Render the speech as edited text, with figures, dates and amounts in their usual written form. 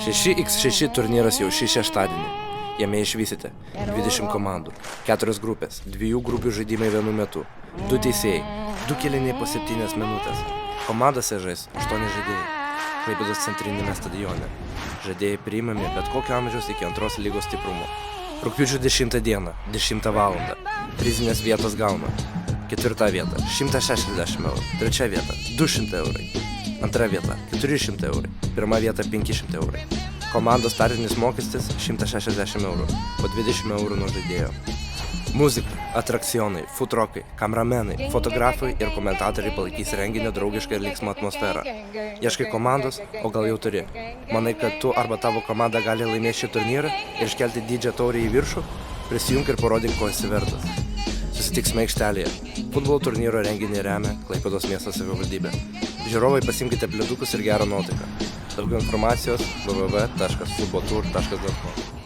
6x6 turnyras jau šį šeštadienį. Jame išvysite 20 komandų, 4 grupės, 2 grupių žaidimai vienu metu, 2 teisėjai, 2 kėliniai po 7 minutės. Komandose žais 8 žaidėjai. Klaipėdos centrinėme stadione. Žaidėjai priimami bet kokio amžiaus iki 2 lygos stiprumo. Rugpjūčio 10 dieną, 10 valandą. Prizinės vietos gauna. 4 vieta 160 eurų, 3 vieta 200 eurai, 2 vieta 400 eurai, 1 vieta 500 eurai. Komandos startinis mokestis 160 eurų, po 20 eurų nuo žaidėjo. Muzika, atrakcionai, futrokai, kameramenai, fotografai ir komentatoriai palaikys renginio draugišką ir linksmą atmosferą. Ieškai komandos, o gal jau turi. Manai, kad tu arba tavo komanda gali laimėti šį turnyrą ir iškelti didžią taurę į viršų? Prisijunk ir parodyk, ko esi vertas. Susitiksime aikštelėje. Futbolo turnyro renginį remia Klaipėdos miesto savivaldybė. Žiūrovai, pasiimkite pledukus ir gerą nuotaiką. Daugiau informacijos www.futboltour.com.